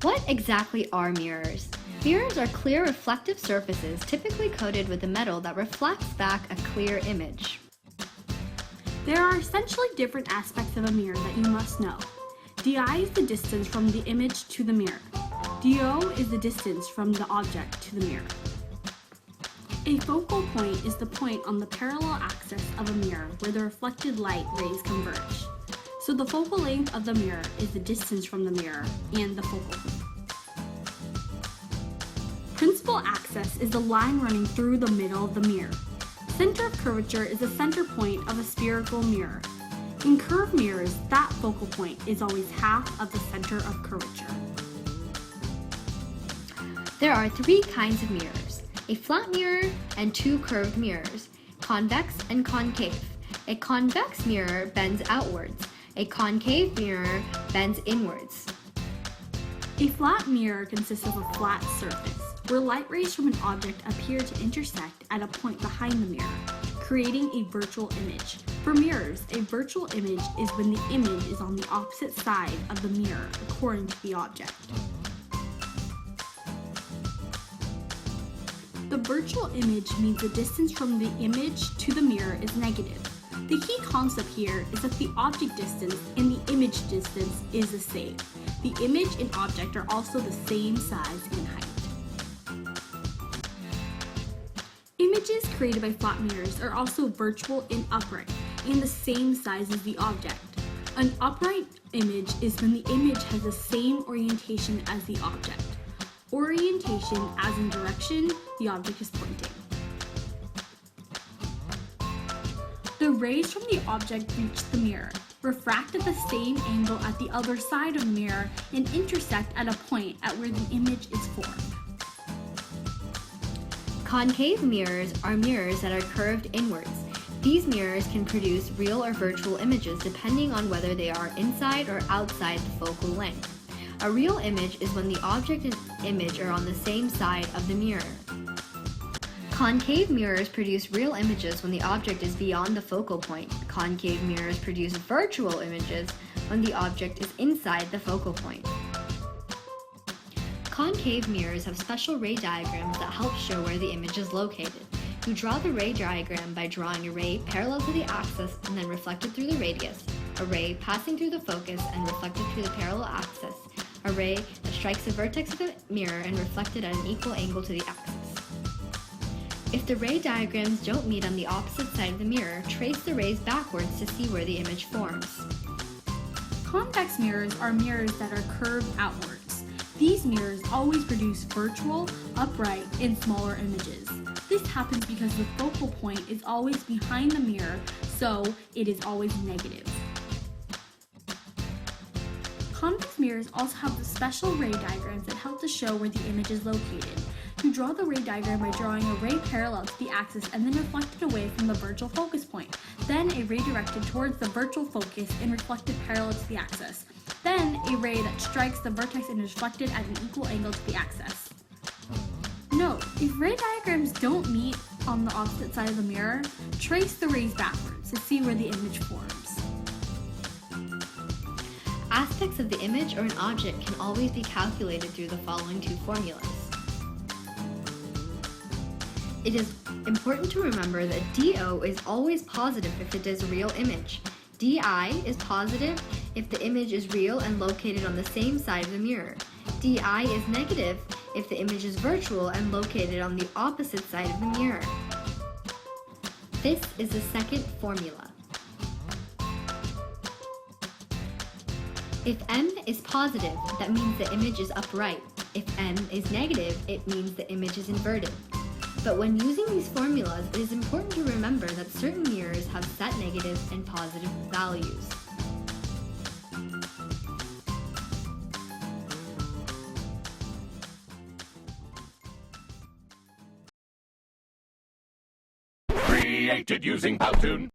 What exactly are mirrors? Mirrors are clear reflective surfaces typically coated with a metal that reflects back a clear image. There are essentially different aspects of a mirror that you must know. Di is the distance from the image to the mirror. Do is the distance from the object to the mirror. A focal point is the point on the parallel axis of a mirror where the reflected light rays converge. So the focal length of the mirror is the distance from the mirror and the focal point. Principal axis is the line running through the middle of the mirror. Center of curvature is the center point of a spherical mirror. In curved mirrors, that focal point is always half of the center of curvature. There are three kinds of mirrors: a flat mirror and two curved mirrors, convex and concave. A convex mirror bends outwards. A concave mirror bends inwards. A flat mirror consists of a flat surface, where light rays from an object appear to intersect at a point behind the mirror, creating a virtual image. For mirrors, a virtual image is when the image is on the opposite side of the mirror according to the object. The virtual image means the distance from the image to the mirror is negative. The key concept here is that the object distance and the image distance is the same. The image and object are also the same size and height. Images created by flat mirrors are also virtual and upright, and the same size as the object. An upright image is when the image has the same orientation as the object. Orientation as in direction the object is pointing. The rays from the object reach the mirror, refract at the same angle at the other side of the mirror, and intersect at a point at where the image is formed. Concave mirrors are mirrors that are curved inwards. These mirrors can produce real or virtual images depending on whether they are inside or outside the focal length. A real image is when the object and image are on the same side of the mirror. Concave mirrors produce real images when the object is beyond the focal point. Concave mirrors produce virtual images when the object is inside the focal point. Concave mirrors have special ray diagrams that help show where the image is located. You draw the ray diagram by drawing a ray parallel to the axis and then reflected through the radius, a ray passing through the focus and reflected through the parallel axis, a ray that strikes the vertex of the mirror and reflected at an equal angle to the axis. If the ray diagrams don't meet on the opposite side of the mirror, trace the rays backwards to see where the image forms. Convex mirrors are mirrors that are curved outwards. These mirrors always produce virtual, upright, and smaller images. This happens because the focal point is always behind the mirror, so it is always negative. Convex mirrors also have the special ray diagrams that help to show where the image is located. You draw the ray diagram by drawing a ray parallel to the axis and then reflected away from the virtual focus point. Then a ray directed towards the virtual focus and reflected parallel to the axis. Then a ray that strikes the vertex and is reflected at an equal angle to the axis. Note, if ray diagrams don't meet on the opposite side of the mirror, trace the rays backwards to see where the image forms. Aspects of the image or an object can always be calculated through the following two formulas. It is important to remember that DO is always positive if it is a real image. DI is positive if the image is real and located on the same side of the mirror. DI is negative if the image is virtual and located on the opposite side of the mirror. This is the second formula. If M is positive, that means the image is upright. If M is negative, it means the image is inverted. But when using these formulas, it is important to remember that certain mirrors have set negative and positive values. Created using Powtoon.